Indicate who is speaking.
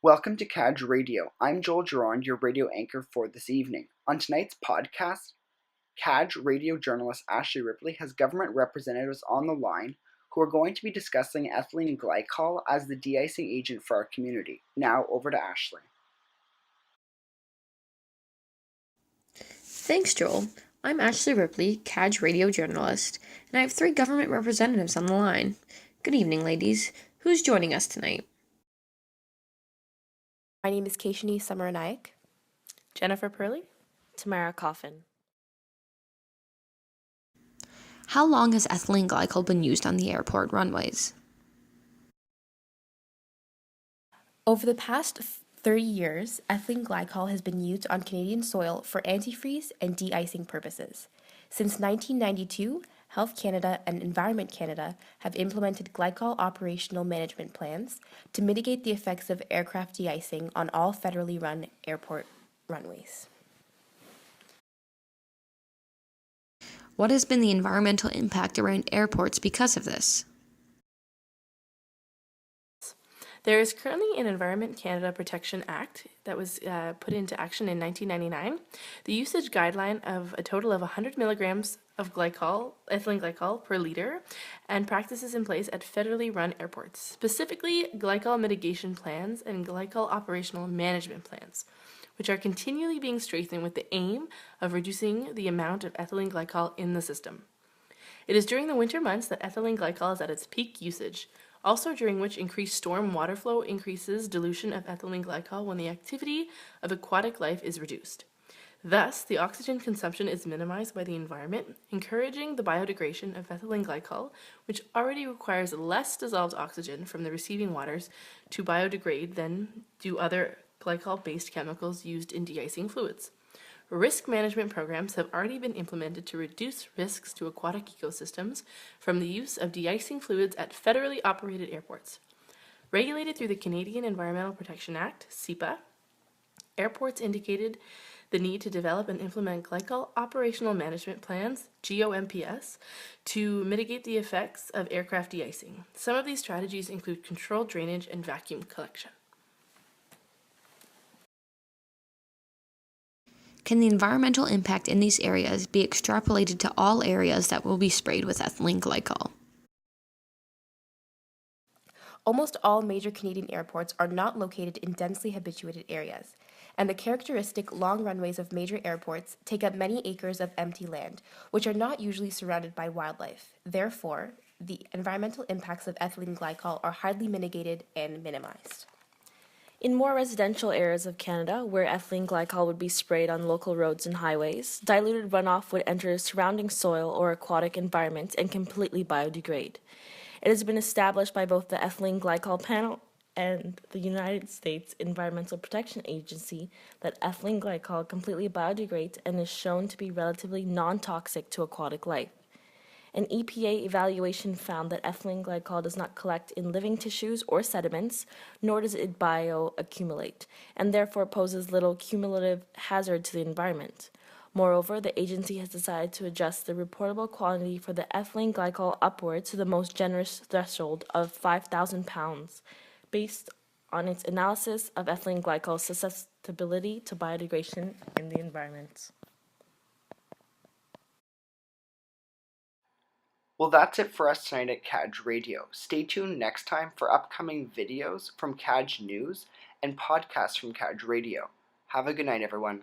Speaker 1: Welcome to KAJ Radio. I'm Joel Giron, your radio anchor for this evening. On tonight's podcast, KAJ radio journalist Ashley Ripley has government representatives on the line who are going to be discussing ethylene glycol as the de-icing agent for our community. Now, over to Ashley.
Speaker 2: Thanks, Joel. I'm Ashley Ripley, KAJ radio journalist, and I have 3 government representatives on the line. Good evening, ladies. Who's joining us tonight?
Speaker 3: My name is Keishani Samaranayak.
Speaker 4: Jennifer Purley.
Speaker 5: Tamara Coffin.
Speaker 2: How long has ethylene glycol been used on the airport runways?
Speaker 3: Over the past 30 years, ethylene glycol has been used on Canadian soil for antifreeze and de-icing purposes. Since 1992, Health Canada and Environment Canada have implemented glycol operational management plans to mitigate the effects of aircraft de-icing on all federally run airport runways.
Speaker 2: What has been the environmental impact around airports because of this?
Speaker 4: There is currently an Environment Canada Protection Act that was put into action in 1999. The usage guideline of a total of 100 milligrams of ethylene glycol per liter, and practices in place at federally run airports, specifically glycol mitigation plans and glycol operational management plans, which are continually being strengthened with the aim of reducing the amount of ethylene glycol in the system. It is during the winter months that ethylene glycol is at its peak usage, also during which increased storm water flow increases dilution of ethylene glycol when the activity of aquatic life is reduced. Thus, the oxygen consumption is minimized by the environment, encouraging the biodegradation of ethylene glycol, which already requires less dissolved oxygen from the receiving waters to biodegrade than do other glycol-based chemicals used in de-icing fluids. Risk management programs have already been implemented to reduce risks to aquatic ecosystems from the use of de-icing fluids at federally operated airports. Regulated through the Canadian Environmental Protection Act, (CEPA), airports indicated the need to develop and implement glycol operational management plans, GOMPS, to mitigate the effects of aircraft de-icing. Some of these strategies include controlled drainage and vacuum collection.
Speaker 2: Can the environmental impact in these areas be extrapolated to all areas that will be sprayed with ethylene glycol?
Speaker 3: Almost all major Canadian airports are not located in densely habituated areas, and the characteristic long runways of major airports take up many acres of empty land, which are not usually surrounded by wildlife. Therefore, the environmental impacts of ethylene glycol are hardly mitigated and minimized.
Speaker 5: In more residential areas of Canada, where ethylene glycol would be sprayed on local roads and highways, diluted runoff would enter surrounding soil or aquatic environments and completely biodegrade. It has been established by both the Ethylene Glycol Panel and the United States Environmental Protection Agency that ethylene glycol completely biodegrades and is shown to be relatively non-toxic to aquatic life. An EPA evaluation found that ethylene glycol does not collect in living tissues or sediments, nor does it bioaccumulate, and therefore poses little cumulative hazard to the environment. Moreover, the agency has decided to adjust the reportable quantity for the ethylene glycol upwards to the most generous threshold of 5,000 pounds, based on its analysis of ethylene glycol's susceptibility to biodegradation in the environment.
Speaker 1: Well, that's it for us tonight at KAJ Radio. Stay tuned next time for upcoming videos from KAJ News and podcasts from KAJ Radio. Have a good night, everyone.